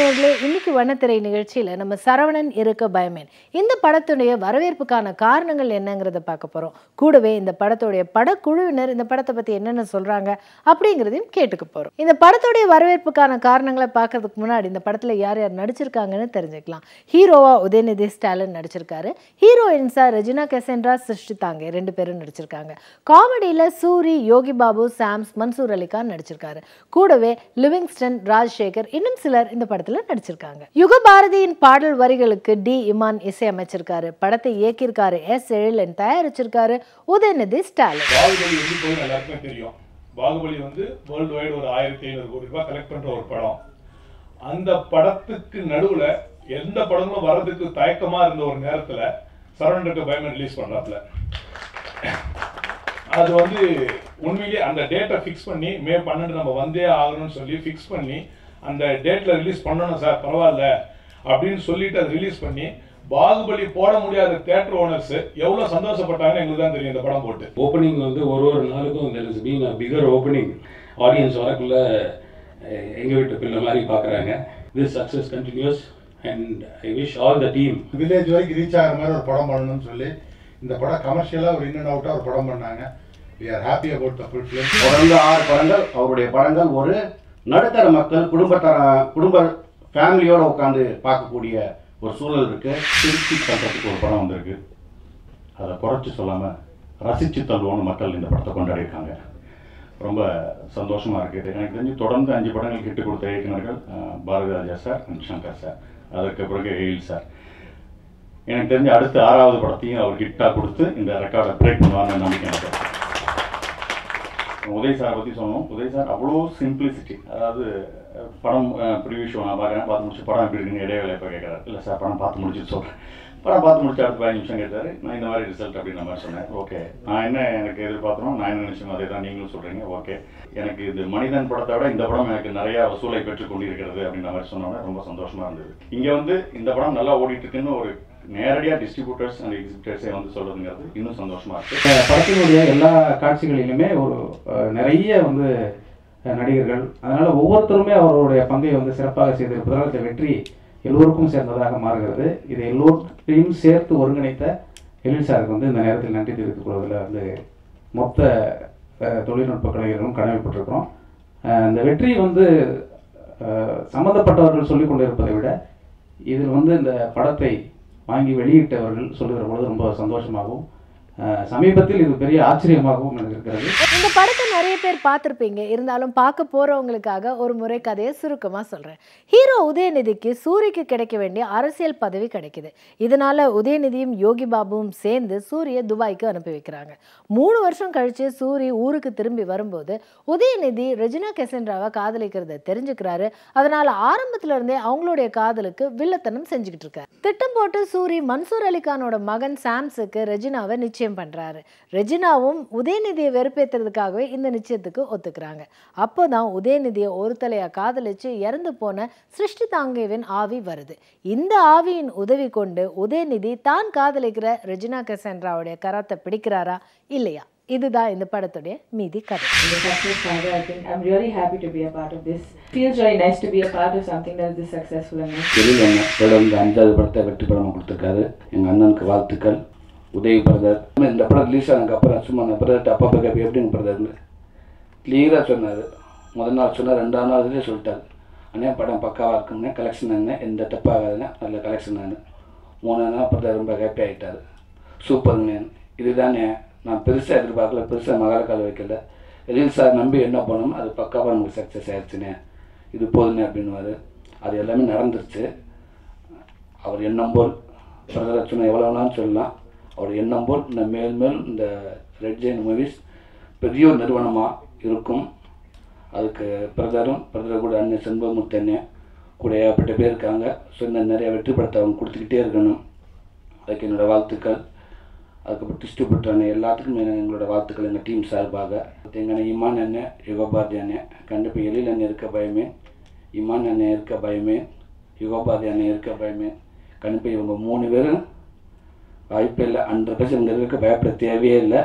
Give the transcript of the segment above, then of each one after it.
நேயர்களே, இன்னைக்கு வண்ணத்திரை நிகழ்ச்சியில் நம்ம சரவணன் இருக்க பயமேன் இந்த படத்துடைய வரவேற்புக்கான காரணங்கள் என்னங்கிறத பார்க்க போகிறோம். கூடவே இந்த படத்துடைய படக்குழுவினர் இந்த படத்தை பற்றி என்னென்ன சொல்கிறாங்க அப்படிங்கிறதையும் கேட்டுக்க போகிறோம். இந்த படத்துடைய வரவேற்புக்கான காரணங்களை பார்க்கறதுக்கு முன்னாடி இந்த படத்தில் யார் யார் நடிச்சிருக்காங்கன்னு தெரிஞ்சுக்கலாம். ஹீரோவா உதயநிதி ஸ்டாலின் நடிச்சிருக்காரு. ஹீரோயின்ஸா ரெஜினா கெசென்ட்ரா, சிருஷ்டி தாங்கே 2 பேரும் நடிச்சிருக்காங்க. காமெடியில் சூரி, யோகி பாபு, சாம்ஸ், மன்சூர் அலிகான் நடிச்சிருக்காரு. கூடவே லிவிங்ஸ்டன், ராஜசேகர், இன்னும் சிலர் இந்த படத்துல நடிச்சிருக்காங்க. யுகபாரதியின் பாடல் வரிகளுக்கு டி இமான் இசையமைச்சிருக்காரு. படத்தை இயக்கியிருக்காரு எஸ் எழிலன், தயாரிச்சிருக்காரு உதயநிதி ஸ்டாலின். பாகுபலி எல்லாருக்குமே தெரியும். பாகுபலி வேர்ல்டு வைடு ஒரு 1500 கோடி ரூபாய் கலெக்ட் பண்ற ஒரு படம். அந்த படத்துக்கு நடுவுல எந்த படங்களும் வர்றதுக்கு தயக்கமா இருந்த ஒரு நேரத்துல சரவணன் இருக்க பயமேன் ரிலீஸ் பண்றாப்ல. அது உண்மையிலேயே அந்த டேட்டை ஃபிக்ஸ் பண்ணி மே 12 நம்ம வந்தே ஆகணும்னு சொல்லி ஃபிக்ஸ் பண்ணி அந்த டேட்ல ரிலீஸ் பண்ணணும் சார், பரவாயில்ல அப்படின்னு சொல்லிட்டு அதை ரிலீஸ் பண்ணி பாகுபலி போட முடியாத தியேட்டர் ஓனர்ஸ் எவ்வளவு சந்தோஷப்பட்டாங்கன்னு எங்களுக்கு தான் தெரியும். இந்த படம் போட்டு ஓப்பனிங் ஒரு நாளுக்கும் there has been a bigger opening. Audience வரக்குள்ள எங்க வீட்டு பிள்ளை மாதிரி பார்க்குறாங்க. This success continues and I wish all the team village வரைக்கும் ரீச் ஆகிற மாதிரி ஒரு படம் பண்ணணும்னு சொல்லி இந்த படம் கமர்ஷியலாக ஒரு இன் அண்ட் அவுட்டாக ஒரு படம் பண்ணாங்க. We are happy about the full film. தொடர்ந்து 6 படங்கள் அவருடைய படங்கள் ஒரு நடுத்தர மக்கள் குடும்ப ஃபேமிலியோடு உட்காந்து பார்க்கக்கூடிய ஒரு சூழல் இருக்கு. திருச்சி பண்ணுறதுக்கு ஒரு படம் வந்திருக்கு. அதை குறைச்சி சொல்லாமல் ரசித்து தள்ளுவோன்னு மக்கள் இந்த படத்தை கொண்டாடிருக்காங்க. ரொம்ப சந்தோஷமாக இருக்குது. எனக்கு தெரிஞ்சு தொடர்ந்து 5 படங்கள் ஹிட்டு கொடுத்த இயக்குநர்கள் Bharathi Raja sir and Shankar sir, அதற்கு பிறகு எழில் சார். எனக்கு தெரிஞ்சு அடுத்த 6வது படத்தையும் அவர் ஹிட்டாக கொடுத்து இந்த ரெக்கார்டை பிரேக் பண்ணுவார்னு நம்பிக்கை எனக்கு. உதய் சாரை பற்றி சொன்னோம். உதய் சார் அவ்வளோ சிம்பிளிசிட்டி. அதாவது படம் ப்ரிவியூ ஷோ நான் பார்த்து முடிச்சு படம் எப்படி இருக்குன்னு இடைவேளை இப்போ கேட்குறாரு. இல்லை சார் படம் பார்த்து முடிச்சுட்டு சொல்கிறேன். படம் பார்த்து முடிச்சு அடுத்த 5 நிமிஷம் கேட்டார். நான் இந்த மாதிரி ரிசல்ட் அப்படின்ற மாதிரி சொன்னேன். ஓகே, நான் என்ன எனக்கு எதிர்பார்த்தனோ நான் என்ன நினச்சோம் அதே தான் நீங்களும் சொல்கிறீங்க. ஓகே, எனக்கு இது மனிதன் படத்தை விட இந்த படம் எனக்கு நிறையா வசூலை பெற்றுக் கொண்டிருக்கிறது அப்படின்ற மாதிரி சொன்னோன்னே ரொம்ப சந்தோஷமாக இருந்தது. இங்கே இந்த படம் நல்லா ஓடிட்டு இருக்குன்னு ஒரு நேரடியாக டிஸ்ட்ரிபியூட்டர்ஸ் அண்ட் எக்ஸிபிட்டர்ஸே சொல்கிறதுங்கிறது இன்னும் சந்தோஷமாக இருக்குது. படத்தினுடைய எல்லா காட்சிகளிலுமே நிறைய நடிகர்கள், அதனால் ஒவ்வொருத்தருமே அவருடைய பங்கை சிறப்பாக செய்திருப்பதால் இந்த வெற்றி எல்லோருக்கும் சேர்ந்ததாக மாறுகிறது. இதை எல்லோரையும் சேர்த்து ஒருங்கிணைத்த எழில் சாருக்கு இந்த நேரத்தில் நன்றி தெரிவித்துக் கொள்வதில் மொத்த தொழில்நுட்ப கலைஞர்களும் கடமைப்பட்டிருக்கிறோம். இந்த வெற்றி சம்மந்தப்பட்டவர்கள் சொல்லிக் கொண்டிருப்பதை விட இதில் இந்த படத்தை வாங்கி வெளியிட்டவர்கள் சொல்லுகிற பொழுது ரொம்ப சந்தோஷமாகவும் சமீபத்தில் இது பெரிய ஆச்சரியமாகவும் இருக்கிறது. இந்த படத்தை நிறைய பேர் பார்த்துருப்பீங்க. இருந்தாலும் பார்க்க போறவங்களுக்காக ஒரு முறை கதையை சுருக்கமாக சொல்கிறேன். ஹீரோ உதயநிதிக்கு சூரிக்கு கிடைக்க வேண்டிய அரசியல் பதவி கிடைக்குது. இதனால உதயநிதியும் யோகி பாபுவும் சேர்ந்து சூரியை துபாய்க்கு அனுப்பி வைக்கிறாங்க. 3 வருஷம் கழிச்சு சூரி ஊருக்கு திரும்பி வரும்போது உதயநிதி ரெஜினா கெசென்ட்ராவை காதலிக்கிறத தெரிஞ்சுக்கிறாரு. அதனால ஆரம்பத்துல இருந்தே அவங்களுடைய காதலுக்கு வில்லத்தனம் செஞ்சுக்கிட்டு இருக்காரு. திட்டம் போட்டு சூரி மன்சூர் அலிகானோட மகன் சாம்ஸுக்கு ரெஜினாவை நிச்சயம் பண்றாரு. ரெஜினாவும் உதயநிதியை வெறுப்பேற்றுறதுக்காகவே இந்த நிச்சயத்துக்கு ஒத்துக்கிறாங்க. அப்போதான் உதயநிதியை ஒரு தலையா காதலிச்சு இறந்து போன சிருஷ்டி தாங்கேவின் ஆவி வருது. இந்த ஆவியின் உதவி கொண்டு உதயநிதி தான் காதலிக்கிற ரெஜினா கெசென்ட்ராவுடைய கரத்தை பிடிக்கிறாரா இல்லையா? இதுதான் இந்த படத்துடைய மீதி கதை. I'm really happy to be a part of this. Feels very nice to be a part of something that is this successful. தொடர்ந்து 5வது படத்தை வெற்றி படமாக கொடுத்துருக்காரு. எங்கள் அண்ணனுக்கு வாழ்த்துக்கள். உதவி பிரதர் இந்த படம் ரிலீஸ் ஆனதுக்கு அப்புறம் சும்மா அந்த பிரதர்கிட்ட அப்பா கேட்பி எப்படிங்க பிரதர்னு கிளியராக சொன்னார். முதல் நாள் சொன்னார், 2ஆவது நாள்லேயே சொல்லிட்டார், அண்ணே படம் பக்காவாக இருக்குங்க, கலெக்ஷன் அண்ணே எந்த தப்பாகாதுண்ணே, நல்ல கலெக்ஷன் நான் 3ஆவது நாள் பிரதர் ரொம்ப ஹாப்பி ஆகிட்டார். சூப்பருங்க, இதுதானே நான் பெருசாக எதிர்பார்க்கல, பெருசாக மகால கால வைக்கல, எழில் சார் நம்பி என்ன பண்ணணும் அது பக்காவாக நமக்கு சக்ஸஸ் ஆயிடுச்சுண்ணே, இது போதுண்ணே அப்படின்னுவார். அது எல்லாமே நடந்துருச்சு. அவர் எண்ணம் போல் பிரதர் சொன்ன எவ்வளோனாலும் சொல்லலாம். அவர் எண்ணம் போல் இந்த மேல் இந்த ரெட் ஜெயின் மூவிஸ் பெரிய ஒரு நிறுவனமாக இருக்கும். அதுக்கு பிரதர் கூட அண்ணன் செண்பகமூர்த்தி அண்ணன் கூட ஏகப்பட்ட பேர் இருக்காங்க. சொன்ன நிறைய வெற்றி படத்தை அவங்க கொடுத்துக்கிட்டே இருக்கணும். அதுக்கு என்னோடய வாழ்த்துக்கள். அதுக்கப்புறம் டிஸ்ட்ரிபியூட்டர் அண்ணன் எல்லாத்துக்கும் எங்களோட வாழ்த்துக்கள் எங்கள் டீம் சார்பாக. எங்கள் இமான் அண்ணன், யுகபாரதி அண்ணன், கண்டிப்பாக எழில் அண்ணன் இருக்க பயமே, இமான் அண்ணன் இருக்க பயமே, யுகபாரதி அண்ணன் இருக்க பயமே, கண்டிப்பாக இவங்க 3 பேரும் வாய்ப்பே இல்லை. 100% இங்கே இருக்க பயப்பட தேவையே இல்லை.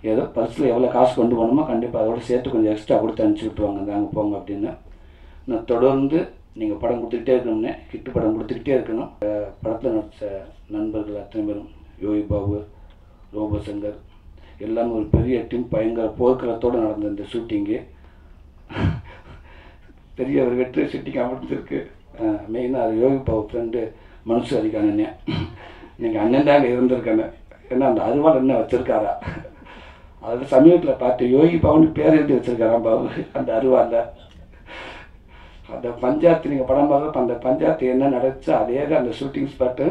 ஏதோ பர்ஸில் எவ்வளோ காசு கொண்டு போகணுமோ கண்டிப்பாக அதோட சேர்த்து கொஞ்சம் எக்ஸ்ட்ரா கொடுத்து அனுப்பிச்சி விட்டுருவாங்க, தாங்க போங்க அப்படின்னு. நான் தொடர்ந்து நீங்கள் படம் கொடுத்துக்கிட்டே இருக்கணும்னே, ஹிட்டு படம் கொடுத்துக்கிட்டே இருக்கணும். படத்தில் நடித்த நண்பர்கள் அத்தனை பேரும், யோகி பாபு, ரோபோ சங்கர் எல்லாமே ஒரு பெரிய டீம், பயங்கர போர்க்களத்தோடு நடந்த இந்த ஷூட்டிங்கு பெரிய ஒரு வெற்றி ஷூட்டிங் அமைச்சிருக்கு. மெயினாக யோகி பாபு ஃப்ரெண்டு மனுஷு அதிகான அண்ணன், நீங்கள் அண்ணன் தாங்க இருந்திருக்காங்க. ஏன்னா அந்த அருவாள் என்ன வச்சுருக்காரா, அதில் சமீபத்தில் பார்த்து யோகி பாபுன்னு பேர் எழுதி வச்சுருக்காராம் பாபு அந்த அருவாளில். அந்த பஞ்சாயத்து நீங்கள் படம் பார்க்குறப்ப அந்த பஞ்சாயத்து என்ன நடந்துச்சோ அதே தான் அந்த ஷூட்டிங் ஸ்பாட்டு.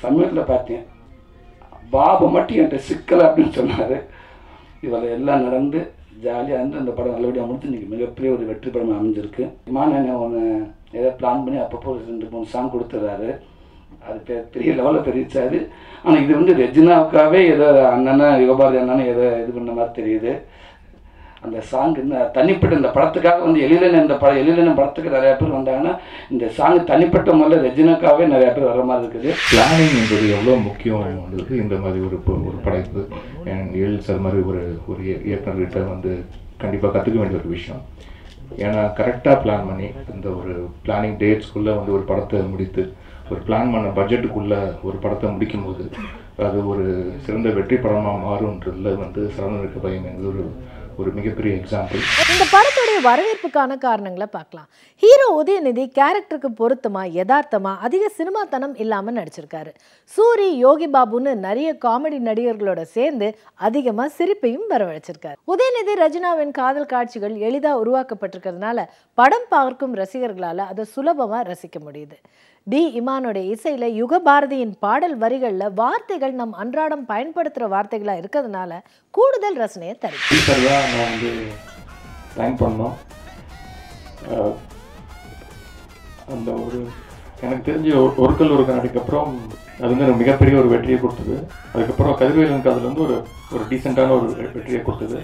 சமீபத்தில் பார்த்தேன், பாபு மட்டும் என்கிட்ட சிக்கலை அப்படின்னு சொன்னார். இதில் எல்லாம் நடந்து ஜாலியாக இருந்து அந்த படம் நல்லபடியாக முடிச்சு இன்றைக்கி மிகப்பெரிய ஒரு வெற்றி படம் அமைஞ்சிருக்கு. விமான ஒன்று ஏதோ பிளான் பண்ணி அப்பப்போ 2-3 சாங் கொடுத்துறாரு. அது பெரிய லெவலில் பெருசாது. ஆனால் இது வந்து ரெஜினாவுக்காகவே ஏதோ அண்ணனா யுகபாரதி அண்ணனை ஏதோ இது பண்ண மாதிரி தெரியுது. அந்த சாங் இன்னும் தனிப்பட்ட இந்த படத்துக்காக வந்து எழிலன் படத்துக்கு நிறையா பேர் வந்தாங்கன்னா இந்த சாங் தனிப்பட்ட முறையில் ரெஜினாக்காகவே நிறையா பேர் வர மாதிரி இருக்குது. பிளானிங் என்பது எவ்வளோ முக்கியம்ன்றது இந்த மாதிரி ஒரு படைப்பு எழில் சார் மாதிரி ஒரு இயக்குனர்கிட்ட வந்து கண்டிப்பாக கற்றுக்க வேண்டிய ஒரு விஷயம். ஏன்னா கரெக்டாக பிளான் பண்ணி இந்த ஒரு பிளானிங் டேட்ஸ்குள்ளே வந்து ஒரு படத்தை முடித்து ஒரு பிளான் பண்ண பட்ஜெட்டுக்குள்ளே ஒரு படத்தை முடிக்கும்போது அது ஒரு சிறந்த வெற்றி படமாக மாறும்ன்றதுல வந்து சரவணன் இருக்க பயம் என்பது ஒரு மிகப்பெரிய எக்ஸாம்பிள். இந்த படத்துடைய வரவேற்புக்கான காரணங்களை பார்க்கலாம். ஹீரோ உதயநிதி கேரக்டருக்கு பொருத்தமா, யதார்த்தமா, அதிக சினிமாத்தனம் இல்லாம நடிச்சிருக்காரு. சூரி, யோகி பாபுன்னு நிறைய காமெடி நடிகர்களோட சேர்ந்து அதிகமா சிரிப்பையும் வரவழைச்சிருக்காரு. உதயநிதி ரஜினாவின் காதல் காட்சிகள் எளிதா உருவாக்கப்பட்டிருக்கிறதுனால படம் பார்க்கும் ரசிகர்களால அதை சுலபமா ரசிக்க முடியுது. டி இமானோட இசையில யுகபாரதியின் பாடல் வரிகள்ல வார்த்தைகள் நம் அன்றாடம் பயன்படுத்துற வார்த்தைகளா இருக்கிறதுனால கூடுதல் ரசனையை தரும். நான் வந்து தேங்க் பண்ணோம். அந்த ஒரு எனக்கு தெரிஞ்ச ஒரு கல் ஒரு கண்ணாடிக்கப்புறம் அது வந்து எனக்கு மிகப்பெரிய ஒரு வெற்றியை கொடுத்தது. அதுக்கப்புறம் கதிர்வேலனுக்கு அதில் வந்து ஒரு டீசெண்டான ஒரு வெற்றியை கொடுத்தது.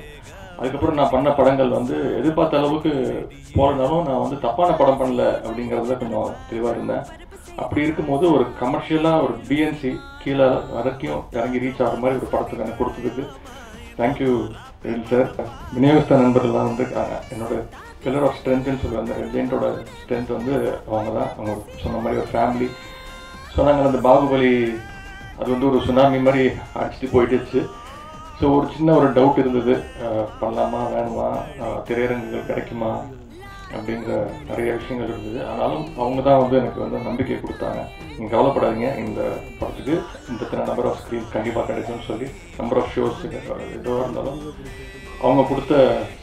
அதுக்கப்புறம் நான் பண்ண படங்கள் வந்து எதிர்பார்த்த அளவுக்கு போலனாலும் நான் வந்து தப்பான படம் பண்ணல அப்படிங்கிறதுல கொஞ்சம் தெளிவாக இருந்தேன். அப்படி இருக்கும்போது ஒரு கமர்ஷியலாக ஒரு பிஎன்சி கீழே வரைக்கும் இறங்கி ரீச் ஆகிற மாதிரி ஒரு படத்துக்கு எனக்கு கொடுத்ததுக்கு தேங்க்யூ சார். விநியோகஸ்த நண்பர்கள்லாம் வந்து என்னோட பில்லர் ஆஃப் ஸ்ட்ரென்த்னு சொல்லுவாங்க. அந்த ரெஜெண்டோட ஸ்ட்ரென்த் வந்து அவங்க தான். அவங்க சொன்ன மாதிரி ஒரு ஃபேமிலி சொன்னாங்க. அந்த பாகுபலி அது வந்து ஒரு சுனாமி மாதிரி அடிச்சுட்டு போயிட்டுச்சு. ஸோ ஒரு சின்ன ஒரு டவுட் இருந்தது, பண்ணலாமா வேணுமா, திரையரங்குகள் கிடைக்குமா அப்படிங்கிற நிறைய விஷயங்கள் இருந்தது. ஆனாலும் அவங்க தான் வந்து எனக்கு வந்து நம்பிக்கை கொடுத்தாங்க. நீங்கள் கவலைப்படாதீங்க, இந்த படத்துக்கு இந்த நம்பர் ஆஃப் ஸ்க்ரீன் கண்டிப்பாக கிடைக்கும்னு சொல்லி நம்பர் ஆஃப் ஷோஸ் எதுவாக இருந்தாலும் அவங்க கொடுத்த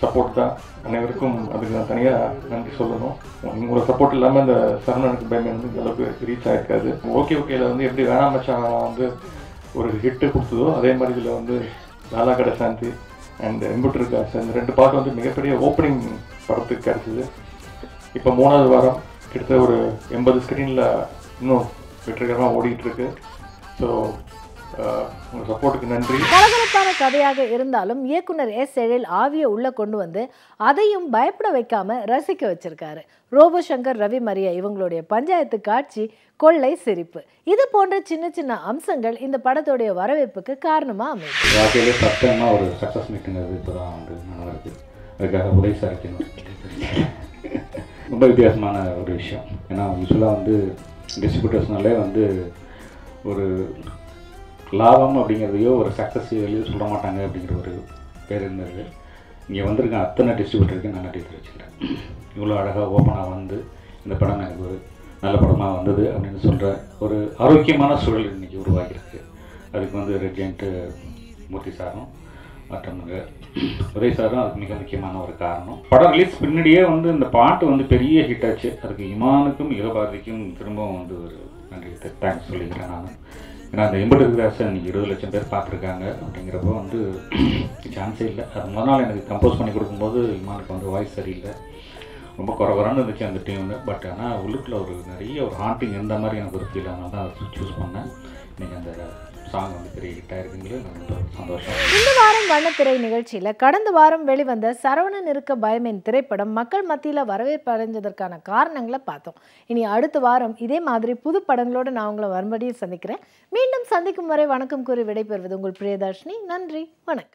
சப்போர்ட் தான். அனைவருக்கும் அதுக்கு நான் தனியாக நன்றி சொல்லணும். உங்களோட சப்போர்ட் இல்லாமல் இந்த சரவணனுக்கு பயமே வந்து இந்த அளவுக்கு ரீச் ஆகிருக்காது. ஓகேல வந்து எப்படி வேணாம் மச்சான் வந்து ஒரு ஹிட்டு கொடுத்ததோ அதே மாதிரி இதில் வந்து லாலா கடை சாந்தி அண்ட் எம்புட்டர் காசு இந்த 2 பாட்டு வந்து மிகப்பெரிய ஓப்பனிங் படத்துக்கு கிடச்சிது. இப்போ 3வது வாரம் கிட்டத்தட்ட ஒரு 80 ஸ்க்ரீனில் இன்னும் வெற்றிகரமாக ஓடிட்டுருக்கு. ஸோ உங்கள் சப்போர்ட்டுக்கு நன்றி. பரபரப்பான கதையாக இருந்தாலும் இயக்குனர் எஸ் எழில் ஆவியை உள்ள கொண்டு வந்து அதையும் பயப்பட வைக்காம ரசிக்க வச்சிருக்காரு. ரோபோ சங்கர், ரவி மரியா இவங்களுடைய பஞ்சாயத்து காட்சி, கொள்ளை சிரிப்பு, இது போன்ற சின்ன சின்ன அம்சங்கள் இந்த படத்துடைய வரவேற்புக்கு காரணமாக அமைது. வாழ்க்கையிலே சத்தமாக ஒரு சக்ஸஸ் மீட்டுங்கிறது இப்போ தான் வந்து நடந்திருக்கு. அதுக்காக உதவி சாரிக்கணும். ரொம்ப வித்தியாசமான ஒரு விஷயம். ஏன்னா யூஸ்வலாக வந்து டிஸ்ட்ரிபியூட்டர்ஸ்னாலே வந்து ஒரு லாபம் அப்படிங்கிறதையோ ஒரு சக்ஸஸ் வெளியே சொல்ல மாட்டாங்க அப்படிங்கிற ஒரு பேர் இருந்தது. இங்கே வந்திருக்க அத்தனை டிஸ்ட்ரிபியூட்டருக்கு நான் நன்றி தெரிவிச்சுக்கிறேன். இவ்வளோ அழகாக ஓப்பனாக வந்து இந்த படம் எனக்கு ஒரு நல்ல படமாக வந்தது அப்படின்னு சொல்கிற ஒரு ஆரோக்கியமான சூழல் இன்றைக்கி உருவாகியிருக்கு. அதுக்கு வந்து ரெஜென்ட்டு மூர்த்தி சாரும் மற்றும் உதய் சாரும் அதுக்கு மிக முக்கியமான ஒரு காரணம். படம் ரிலீஸ் பின்னாடியே வந்து இந்த பாட்டு வந்து பெரிய ஹிட் ஆச்சு. அதுக்கு இமானுக்கும் யுகபாரதிக்கும் திரும்பவும் வந்து ஒரு நன்றி தேங்க்ஸ் சொல்லிக்கிறேன் நான். ஏன்னா அந்த எம்புட்டர் கிராஸை இன்றைக்கி 20 லட்சம் பேர் பார்த்துருக்காங்க அப்படிங்கிறப்போ வந்து சான்ஸே இல்லை. அது முதல் நாள் எனக்கு கம்போஸ் பண்ணி கொடுக்கும்போது இமானுக்கு வந்து வாய்ஸ் சரியில்லை, ரொம்ப குறகுறான்னு இருந்துச்சு அந்த டியூனு. பட் ஆனால் உள்ளுக்குள்ள ஒரு நிறைய ஒரு ஹாண்டிங் இருந்த மாதிரி எனக்கு ஒரு ஃபீல். அதனால தான் அதை சூஸ் பண்ணேன். இன்றைக்கி அந்த சாங் வந்து பெரிய ஹிட்டாக இருக்குங்களே, ரொம்ப சந்தோஷம். இந்த வாரம் வண்ணத்திரை நிகழ்ச்சியில் கடந்த வாரம் வெளிவந்த சரவணன் இருக்க பயமேன் திரைப்படம் மக்கள் மத்தியில் வரவேற்பு அடைஞ்சதற்கான காரணங்களை பார்த்தோம். இனி அடுத்த வாரம் இதே மாதிரி புது படங்களோடு நான் உங்களை மறுபடியும் சந்திக்கிறேன். மீண்டும் சந்திக்கும் வரை வணக்கம் கூறி விடைபெறுவது உங்கள் பிரியதர்ஷினி. நன்றி, வணக்கம்.